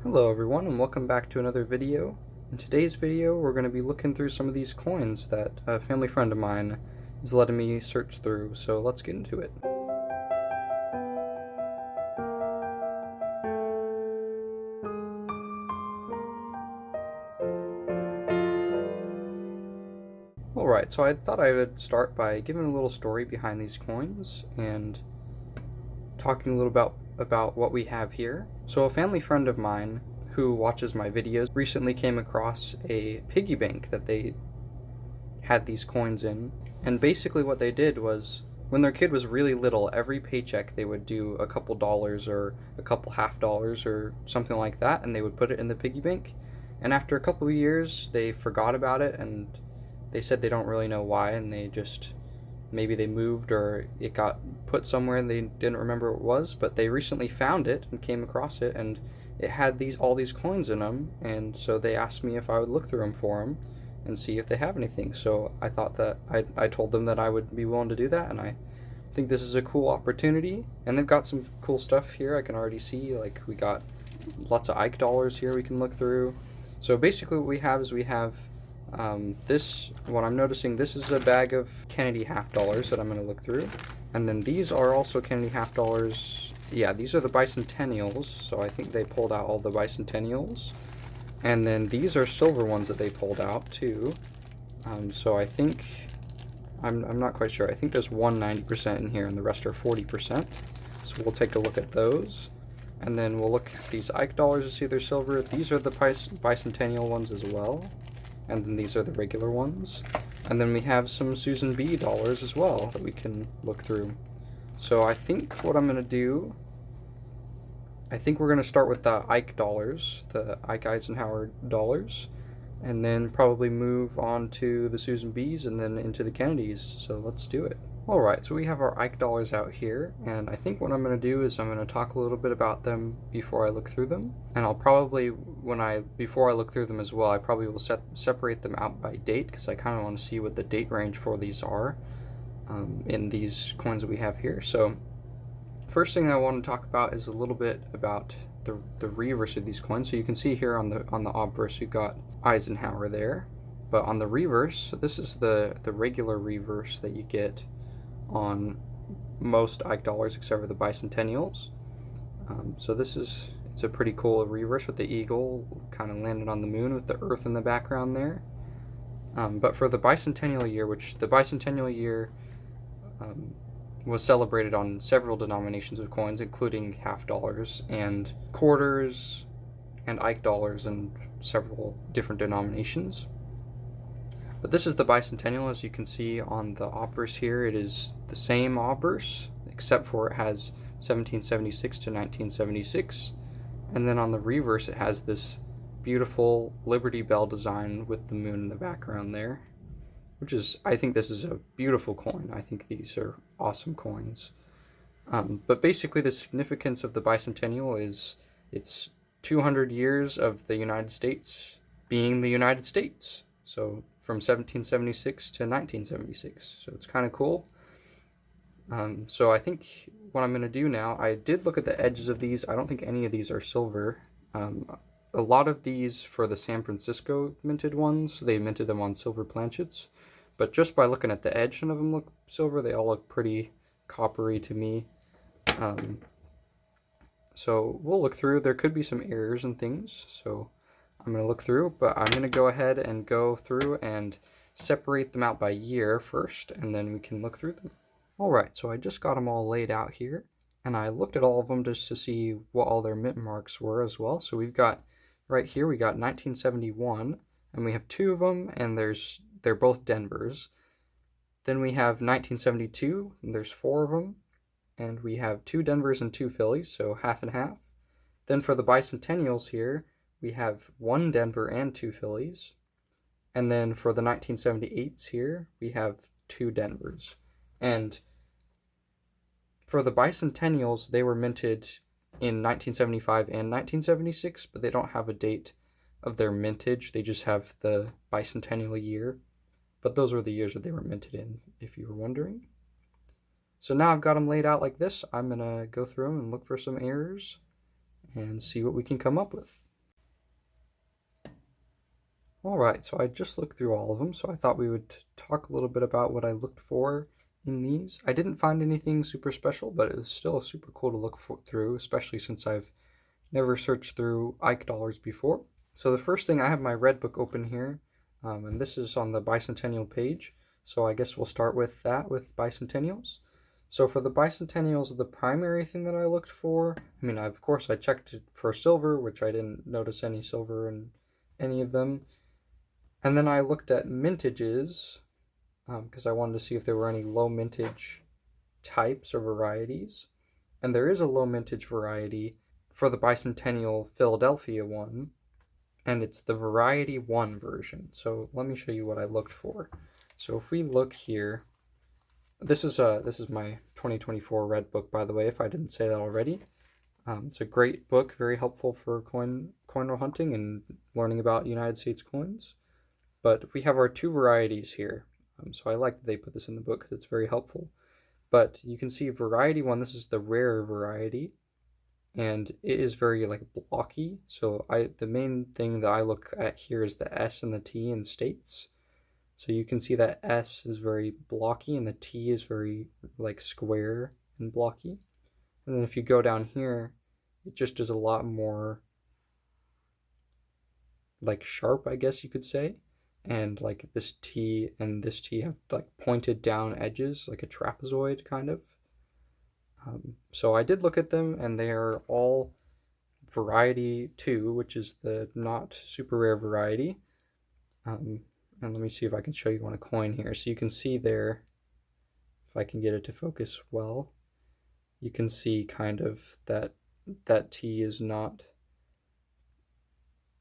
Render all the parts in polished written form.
Hello everyone and welcome back to another video. In today's video we're going to be looking through some of these coins that a family friend of mine is letting me search through, so let's get into it. Alright, so I thought I would start by giving a little story behind these coins and talking a little about what we have here. So a family friend of mine who watches my videos recently came across a piggy bank that they had these coins in, and basically what they did was when their kid was really little, every paycheck they would do a couple dollars or a couple half dollars or something like that, and they would put it in the piggy bank. And after a couple of years they forgot about it, and they said they don't really know why, and they just maybe they moved or it got put somewhere and they didn't remember what it was, but they recently found it and came across it, and it had all these coins in them, and so they asked me if I would look through them for them and see if they have anything. So I thought that I told them that I would be willing to do that, and I think this is a cool opportunity. And they've got some cool stuff here I can already see, like we got lots of Ike dollars here we can look through. So basically what we have is we have what I'm noticing, this is a bag of Kennedy half dollars that I'm going to look through, and then these are also Kennedy half dollars. Yeah, these are the bicentennials, so I think they pulled out all the bicentennials. And then these are silver ones that they pulled out too. So I think, I'm not quite sure, I think there's 190% in here and the rest are 40%. So we'll take a look at those. And then we'll look at these Ike dollars to see if they're silver. These are the bicentennial ones as well. And then these are the regular ones. And then we have some Susan B dollars as well that we can look through. So I think what I'm going to do, I think we're going to start with the Ike dollars, the Ike Eisenhower dollars, and then probably move on to the Susan B's and then into the Kennedys. So let's do it. Alright, so we have our Ike dollars out here, and I think what I'm going to do is I'm going to talk a little bit about them before I look through them. And I'll probably, before I look through them as well, I probably will separate them out by date, because I kind of want to see what the date range for these are in these coins that we have here. So first thing I want to talk about is a little bit about the reverse of these coins. So you can see here on the obverse we've got Eisenhower there, but on the reverse, this is the regular reverse that you get on most Ike dollars except for the bicentennials. So it's a pretty cool reverse with the eagle kind of landed on the moon with the earth in the background there. But for the bicentennial year, which the bicentennial year was celebrated on several denominations of coins, including half dollars and quarters and Ike dollars and several different denominations. But this is the bicentennial. As you can see on the obverse here, it is the same obverse, except for it has 1776 to 1976. And then on the reverse, it has this beautiful Liberty Bell design with the moon in the background there, which is, I think this is a beautiful coin. I think these are awesome coins. But basically the significance of the bicentennial is it's 200 years of the United States being the United States. So from 1776 to 1976. So it's kind of cool. So I think what I'm going to do now, I did look at the edges of these. I don't think any of these are silver. A lot of these for the San Francisco minted ones, they minted them on silver planchets. But just by looking at the edge, none of them look silver. They all look pretty coppery to me. So we'll look through. There could be some errors and things, so I'm going to look through, but I'm going to go ahead and go through and separate them out by year first, and then we can look through them. Alright, so I just got them all laid out here, and I looked at all of them just to see what all their mint marks were as well. So we've got, right here, we got 1971, and we have two of them, and they're both Denvers. Then we have 1972, and there's four of them, and we have two Denvers and two Phillies, so half and half. Then for the bicentennials here, we have one Denver and two Phillies. And then for the 1978s here, we have two Denvers. And for the bicentennials, they were minted in 1975 and 1976, but they don't have a date of their mintage. They just have the bicentennial year. But those were the years that they were minted in, if you were wondering. So now I've got them laid out like this. I'm going to go through them and look for some errors and see what we can come up with. Alright, so I just looked through all of them, so I thought we would talk a little bit about what I looked for in these. I didn't find anything super special, but it was still super cool to look through, especially since I've never searched through Ike Dollars before. So the first thing, I have my red book open here, and this is on the bicentennial page. So I guess we'll start with that, with bicentennials. So for the bicentennials, the primary thing that I looked for, I mean, of course I checked for silver, which I didn't notice any silver in any of them. And then I looked at mintages, because I wanted to see if there were any low mintage types or varieties. And there is a low mintage variety for the bicentennial Philadelphia one, and it's the Variety 1 version. So let me show you what I looked for. So if we look here, this is my 2024 red book, by the way, if I didn't say that already. It's a great book, very helpful for coin hunting and learning about United States coins. But we have our two varieties here. So I like that they put this in the book because it's very helpful. But you can see Variety 1, this is the rare variety, and it is very like blocky. So the main thing that I look at here is the S and the T in states. So you can see that S is very blocky and the T is very like square and blocky. And then if you go down here, it just is a lot more like sharp, I guess you could say. And like this T and this T have like pointed down edges, like a trapezoid kind of. So I did look at them, and they are all Variety 2, which is the not super rare variety. And let me see if I can show you on a coin here. So you can see there, if I can get it to focus well, you can see kind of that T is not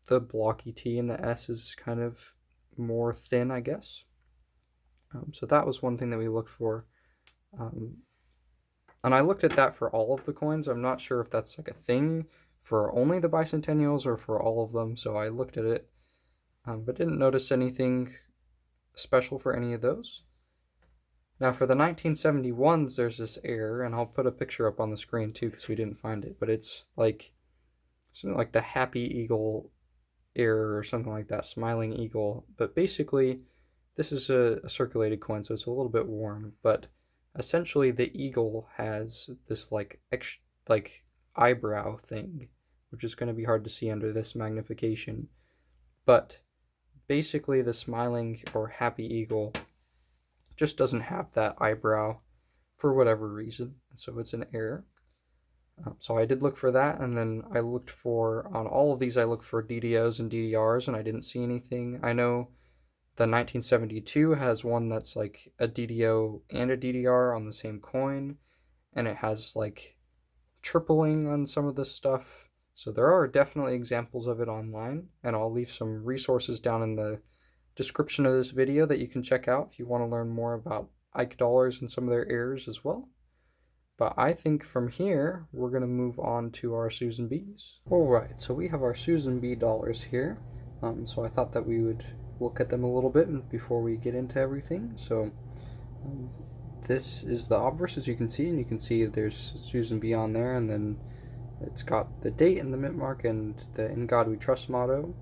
the blocky T, and the S is kind of more thin, I guess. So that was one thing that we looked for. And I looked at that for all of the coins. I'm not sure if that's like a thing for only the bicentennials or for all of them, so I looked at it, but didn't notice anything special for any of those. Now for the 1971s, there's this error, and I'll put a picture up on the screen too because we didn't find it, but it's like something like the Happy Eagle error or something like that, Smiling Eagle. But basically, this is a circulated coin, so it's a little bit worn, but essentially the eagle has this like eyebrow thing, which is going to be hard to see under this magnification. But basically the Smiling or Happy Eagle just doesn't have that eyebrow for whatever reason, and so it's an error. So I did look for that, and then I looked for, on all of these, I looked for DDOs and DDRs, and I didn't see anything. I know the 1972 has one that's like a DDO and a DDR on the same coin, and it has like tripling on some of this stuff. So there are definitely examples of it online, and I'll leave some resources down in the description of this video that you can check out if you want to learn more about Ike Dollars and some of their errors as well. But I think from here, we're going to move on to our Susan B's. Alright, so we have our Susan B dollars here. So I thought that we would look at them a little bit before we get into everything. So this is the obverse, as you can see, and you can see there's Susan B on there, and then it's got the date and the mint mark and the In God We Trust motto.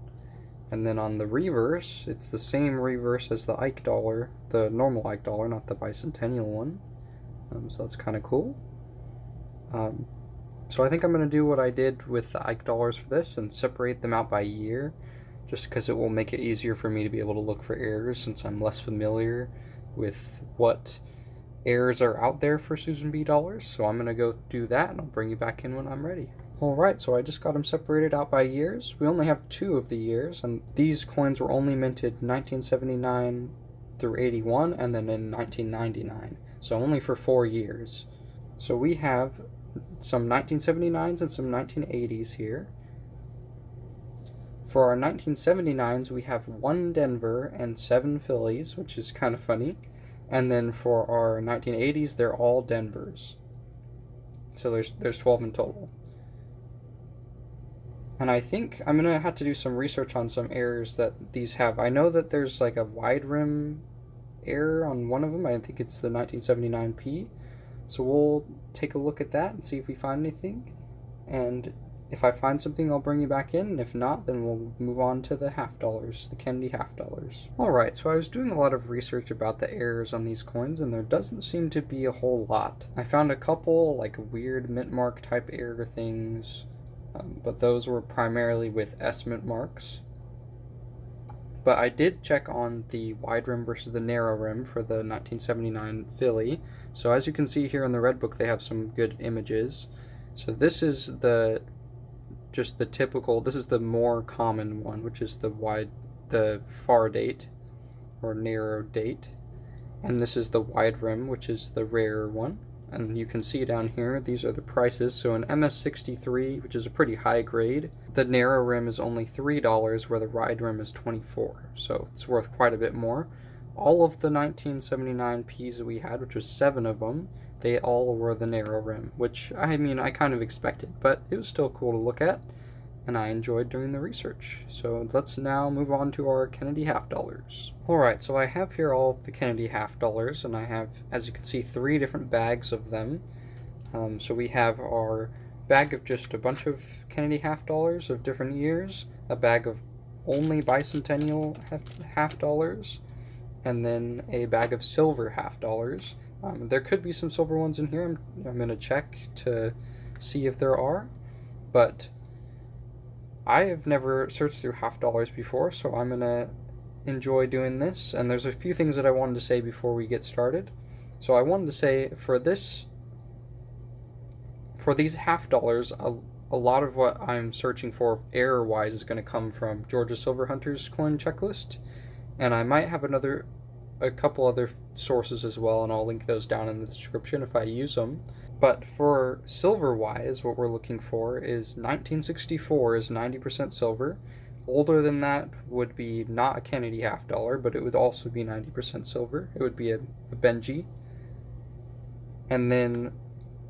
And then on the reverse, it's the same reverse as the Ike dollar, the normal Ike dollar, not the bicentennial one. So that's kind of cool. So I think I'm going to do what I did with the Ike dollars for this and separate them out by year, just because it will make it easier for me to be able to look for errors since I'm less familiar with what errors are out there for Susan B dollars. So I'm going to go do that, and I'll bring you back in when I'm ready. Alright, so I just got them separated out by years. We only have 2 of the years, and these coins were only minted 1979 through 81 and then in 1999. So only for 4 years. So we have some 1979s and some 1980s here. For our 1979s, we have 1 Denver and 7 Phillies, which is kind of funny. And then for our 1980s, they're all Denvers. So there's 12 in total. And I think I'm going to have to do some research on some errors that these have. I know that there's like a wide rim error on one of them. I think it's the 1979P. So we'll take a look at that and see if we find anything. And If I find something, I'll bring you back in. If not, then we'll move on to the half dollars, the Kennedy half dollars. Alright, so I was doing a lot of research about the errors on these coins, and there doesn't seem to be a whole lot. I found a couple, like, weird mint mark type error things, but those were primarily with S mint marks. But I did check on the wide rim versus the narrow rim for the 1979 Philly. So as you can see here in the red book, they have some good images. So this is just the typical, this is the more common one, which is the far date or narrow date. And this is the wide rim, which is the rarer one. And you can see down here, these are the prices. So an MS63, which is a pretty high grade, the narrow rim is only $3, where the wide rim is $24. So it's worth quite a bit more. All of the 1979 Ps that we had, which was 7 of them, they all were the narrow rim, which, I mean, I kind of expected, but it was still cool to look at, and I enjoyed doing the research. So let's now move on to our Kennedy half dollars. Alright, so I have here all of the Kennedy half dollars, and I have, as you can see, 3 different bags of them. So we have our bag of just a bunch of Kennedy half dollars of different years, a bag of only bicentennial half dollars, and then a bag of silver half dollars. There could be some silver ones in here. I'm going to check to see if there are, but I have never searched through half dollars before, so I'm going to enjoy doing this. And there's a few things that I wanted to say before we get started. So I wanted to say for these half dollars, a lot of what I'm searching for error-wise is going to come from Georgia Silver Hunters coin checklist, and I might have a couple other sources as well, and I'll link those down in the description if I use them. But for silver-wise, what we're looking for is 1964 is 90% silver. Older than that would be not a Kennedy half dollar, but it would also be 90% silver. It would be a Benji. And then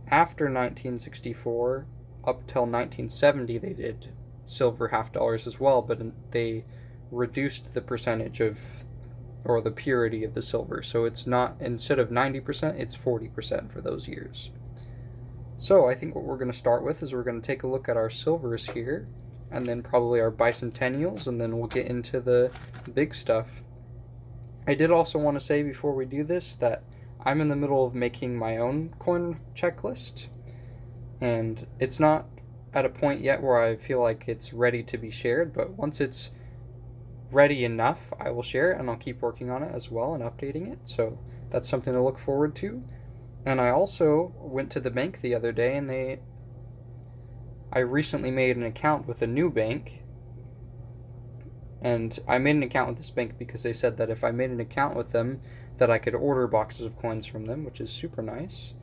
after 1964, up till 1970, they did silver half dollars as well, but they reduced the percentage of, or the purity of the silver. So it's not, instead of 90%, it's 40% for those years. So I think what we're going to start with is we're going to take a look at our silvers here, and then probably our bicentennials, and then we'll get into the big stuff. I did also want to say before we do this that I'm in the middle of making my own coin checklist, and it's not at a point yet where I feel like it's ready to be shared, but once it's ready enough, I will share it, and I'll keep working on it as well and updating it, so that's something to look forward to. And I also went to the bank the other day, and I recently made an account with a new bank, and I made an account with this bank because they said that if I made an account with them, that I could order boxes of coins from them, which is super nice.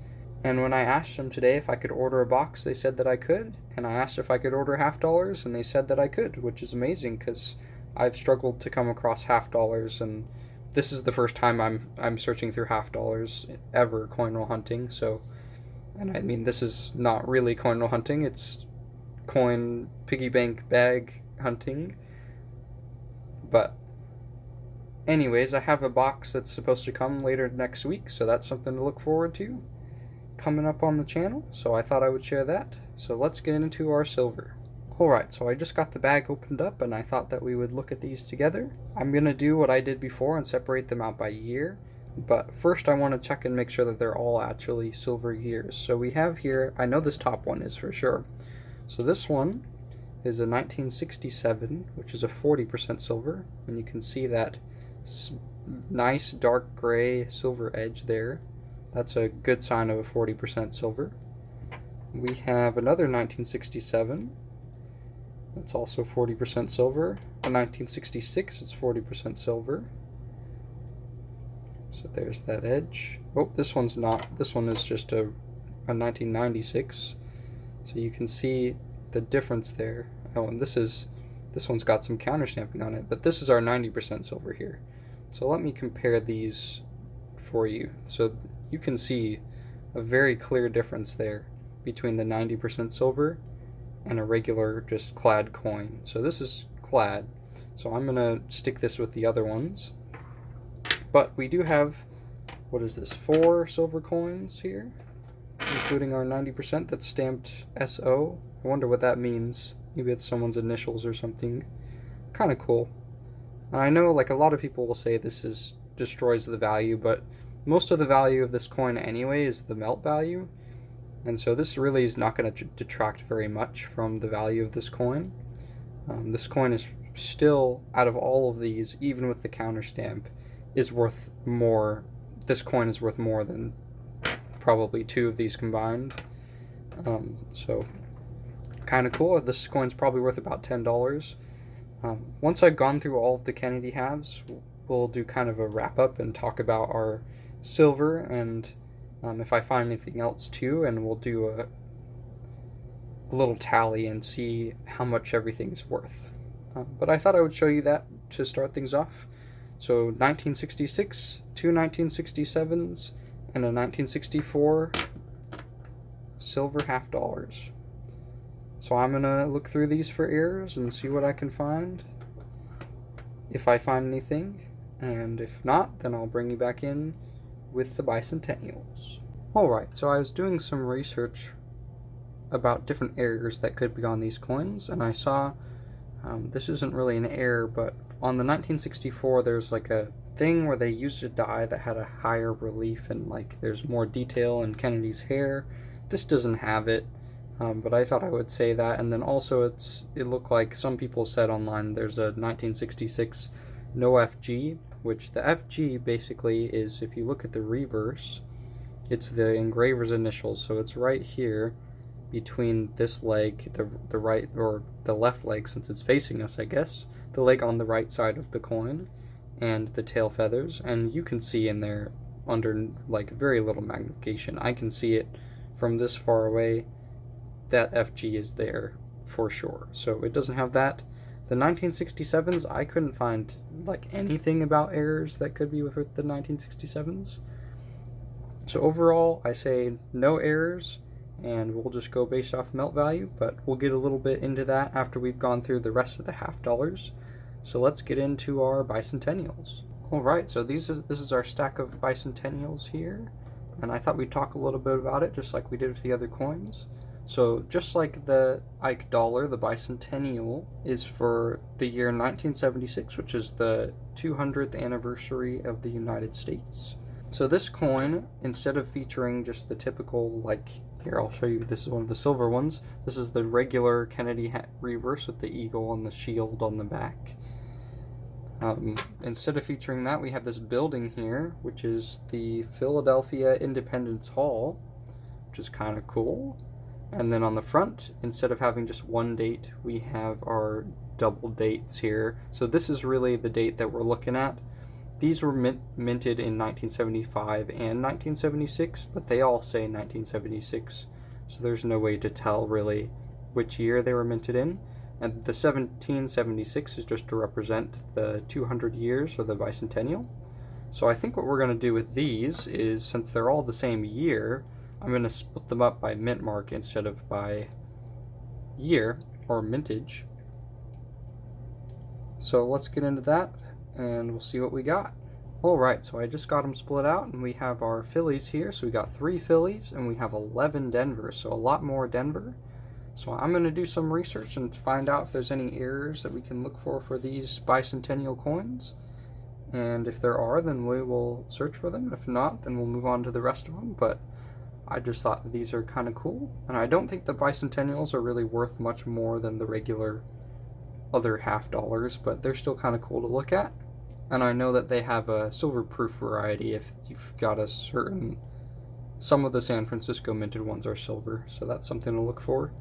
And when I asked them today if I could order a box, they said that I could, and I asked if I could order half dollars, and they said that I could, which is amazing because I've struggled to come across half dollars, and this is the first time I'm searching through half dollars ever coin roll hunting. So, and I mean, this is not really coin roll hunting, it's coin piggy bank bag hunting. But anyways, I have a box that's supposed to come later next week, so that's something to look forward to coming up on the channel, so I thought I would share that. So let's get into our silver. Alright, so I just got the bag opened up, and I thought that we would look at these together. I'm going to do what I did before and separate them out by year, but first I want to check and make sure that they're all actually silver years. So we have here, I know this top one is for sure. So this one is a 1967, which is a 40% silver, and you can see that nice dark gray silver edge there. That's a good sign of a 40% silver. We have another 1967. That's also 40% silver. A 1966 is 40% silver. So there's that edge. Oh, this one's not. This one is just a 1996. So you can see the difference there. Oh, and this one's got some counter stamping on it, but this is our 90% silver here. So let me compare these for you. So you can see a very clear difference there between the 90% silver and a regular just clad coin. So this is clad, so I'm gonna stick this with the other ones. But we do have, what is this, 4 silver coins here, including our 90% that's stamped SO, I wonder what that means. Maybe it's someone's initials or something. Kind of cool. And I know like a lot of people will say this is destroys the value, but most of the value of this coin anyway is the melt value. And so this really is not going to detract very much from the value of this coin. This coin is still, out of all of these, even with the counter stamp, is worth more. This coin is worth more than probably two of these combined. So kind of cool. This coin's probably worth about $10. Once I've gone through all of the Kennedy halves, we'll do kind of a wrap up and talk about our silver and if I find anything else too, and we'll do a little tally and see how much everything's worth. But I thought I would show you that to start things off. So 1966, two 1967s, and a 1964 silver half dollars. So I'm going to look through these for errors and see what I can find, if I find anything, and if not, then I'll bring you back in with the bicentennials. Alright, so I was doing some research about different errors that could be on these coins, and I saw, this isn't really an error, but on the 1964 there's like a thing where they used a die that had a higher relief and like there's more detail in Kennedy's hair. This doesn't have it, but I thought I would say that. And then also it looked like some people said online there's a 1966 no FG, which the FG basically is, if you look at the reverse, it's the engraver's initials, so it's right here between this leg, the right, or the left leg since it's facing us, I guess, the leg on the right side of the coin, and the tail feathers, and you can see in there under like very little magnification, I can see it from this far away, that FG is there for sure. So it doesn't have that. The 1967s, I couldn't find like anything about errors that could be with the 1967s. So overall, I say no errors, and we'll just go based off melt value, but we'll get a little bit into that after we've gone through the rest of the half dollars. So let's get into our bicentennials. Alright, so this is our stack of bicentennials here, and I thought we'd talk a little bit about it just like we did with the other coins. So just like the Ike dollar, the bicentennial is for the year 1976, which is the 200th anniversary of the United States. So this coin, instead of featuring just the typical, like, here I'll show you, this is one of the silver ones. This is the regular Kennedy reverse with the eagle and the shield on the back. Instead of featuring that, we have this building here, which is the Philadelphia Independence Hall, which is kind of cool. And then on the front, instead of having just one date, we have our double dates here. So this is really the date that we're looking at. These were minted in 1975 and 1976, but they all say 1976, so there's no way to tell really which year they were minted in. And the 1776 is just to represent the 200 years, or the bicentennial. So I think what we're going to do with these is, since they're all the same year, I'm going to split them up by mint mark instead of by year, or mintage. So let's get into that, and we'll see what we got. Alright, so I just got them split out, and we have our Phillies here. So we got 3 Phillies, and we have 11 Denver, so a lot more Denver. So I'm going to do some research and find out if there's any errors that we can look for these bicentennial coins. And if there are, then we will search for them. If not, then we'll move on to the rest of them. But I just thought these are kind of cool. And I don't think the bicentennials are really worth much more than the regular other half dollars, but they're still kind of cool to look at. And I know that they have a silver proof variety if you've got a certain... Some of the San Francisco minted ones are silver, so that's something to look for.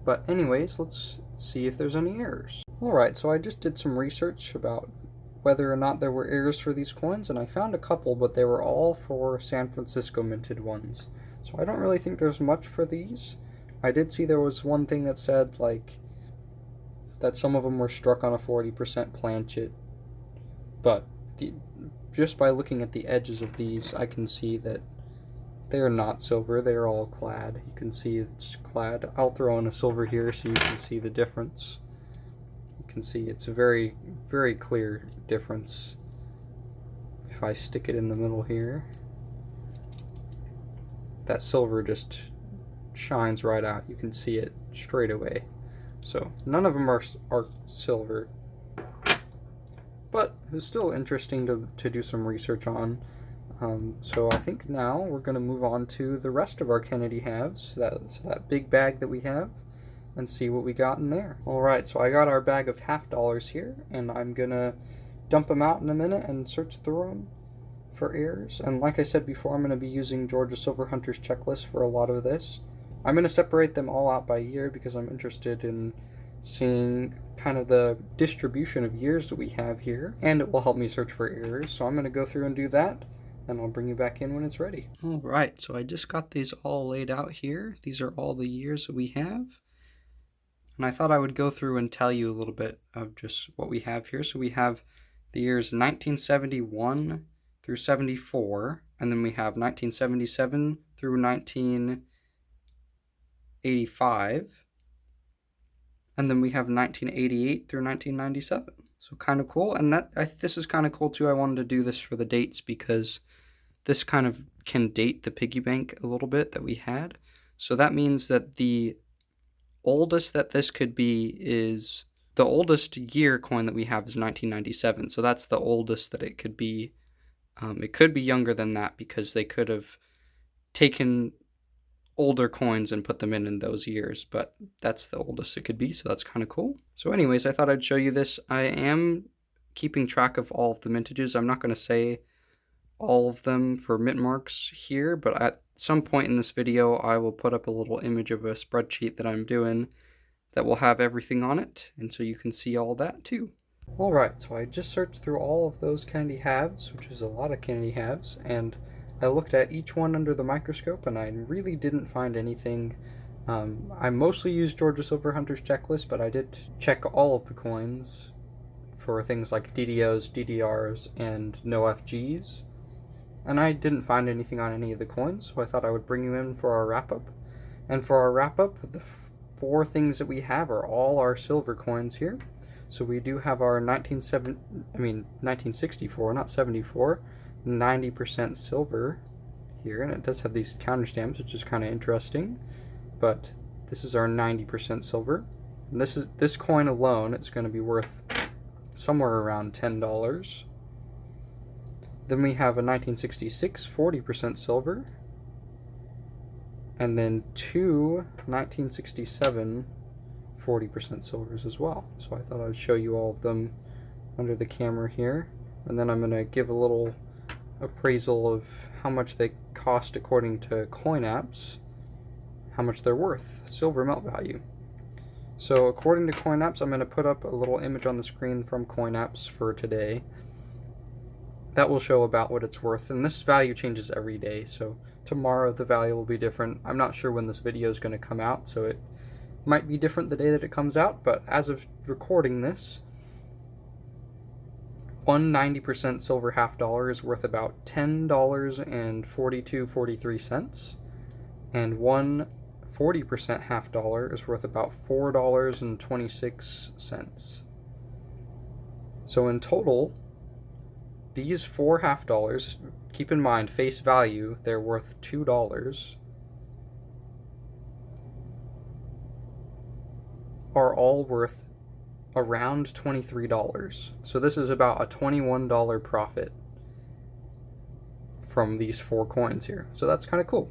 But anyways, let's see if there's any errors. Alright, so I just did some research about whether or not there were errors for these coins, and I found a couple, but they were all for San Francisco minted ones. So I don't really think there's much for these. I did see there was one thing that said, like, that some of them were struck on a 40% planchet, but just by looking at the edges of these, I can see that they are not silver. They are all clad. You can see it's clad. I'll throw in a silver here so you can see the difference. You can see it's a very, very clear difference. If I stick it in the middle here, that silver just shines right out. You can see it straight away. So none of them are silver, but it's still interesting to do some research on. So I think now we're going to move on to the rest of our Kennedy halves, that big bag that we have, and see what we got in there. Alright, so I got our bag of half dollars here, and I'm going to dump them out in a minute and search through them for errors. And like I said before, I'm going to be using Georgia Silver Hunter's checklist for a lot of this. I'm going to separate them all out by year because I'm interested in seeing kind of the distribution of years that we have here, and it will help me search for errors. So I'm going to go through and do that, and I'll bring you back in when it's ready. Alright, so I just got these all laid out here. These are all the years that we have. And I thought I would go through and tell you a little bit of just what we have here. So we have the years 1971 through 74, and then we have 1977 through 1985, and then we have 1988 through 1997. So kind of cool, and this is kind of cool too. I wanted to do this for the dates because this kind of can date the piggy bank a little bit that we had. So that means that the oldest that this could be is, the oldest year coin that we have is 1997. So that's the oldest that it could be. It could be younger than that because they could have taken older coins and put them in those years, but that's the oldest it could be, so that's kind of cool. So anyways, I thought I'd show you this. I am keeping track of all of the mintages. I'm not going to say all of them for mint marks here, but at some point in this video, I will put up a little image of a spreadsheet that I'm doing that will have everything on it, and so you can see all that too. Alright, so I just searched through all of those Kennedy halves, which is a lot of Kennedy halves, and I looked at each one under the microscope, and I really didn't find anything. I mostly used Georgia Silver Hunter's checklist, but I did check all of the coins for things like DDOs, DDRs, and no FGs, and I didn't find anything on any of the coins, so I thought I would bring you in for our wrap-up. And for our wrap-up, the 4 things that we have are all our silver coins here. So we do have our 1964, not 74, 90% silver here, and it does have these counter stamps, which is kind of interesting. But this is our 90% silver. And this coin alone, it's going to be worth somewhere around $10. Then we have a 1966 40% silver, and then 2 1967 40% silvers as well. So I thought I'd show you all of them under the camera here, and then I'm going to give a little appraisal of how much they cost according to coin apps, how much they're worth, silver melt value. So according to coin apps, I'm going to put up a little image on the screen from coin apps for today that will show about what it's worth, and this value changes every day, so tomorrow the value will be different. I'm not sure when this video is going to come out, so it might be different the day that it comes out, but as of recording this, one 90% silver half dollar is worth about $10.43, and one 40% half dollar is worth about $4.26. So in total, these 4 half dollars, keep in mind face value, they're worth $2, are all worth around $23. So this is about a $21 profit from these 4 coins here. So that's kind of cool.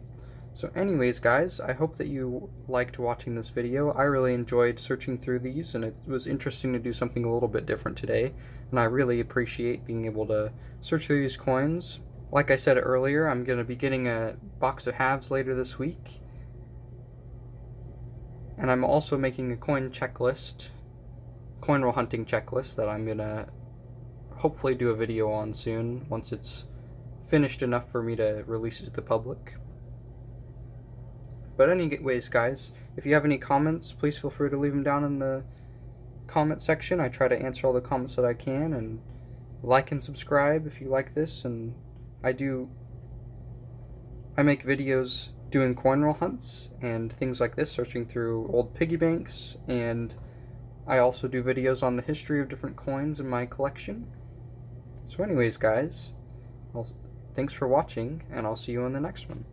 So anyways, guys, I hope that you liked watching this video. I really enjoyed searching through these, and it was interesting to do something a little bit different today, and I really appreciate being able to search through these coins. Like I said earlier, I'm going to be getting a box of halves later this week, and I'm also making a coin roll hunting checklist that I'm going to hopefully do a video on soon once it's finished enough for me to release it to the public. But anyways, guys, if you have any comments, please feel free to leave them down in the comment section. I try to answer all the comments that I can, and like and subscribe if you like this. And I make videos doing coin roll hunts and things like this, searching through old piggy banks, and I also do videos on the history of different coins in my collection. So anyways, guys, thanks for watching, and I'll see you in the next one.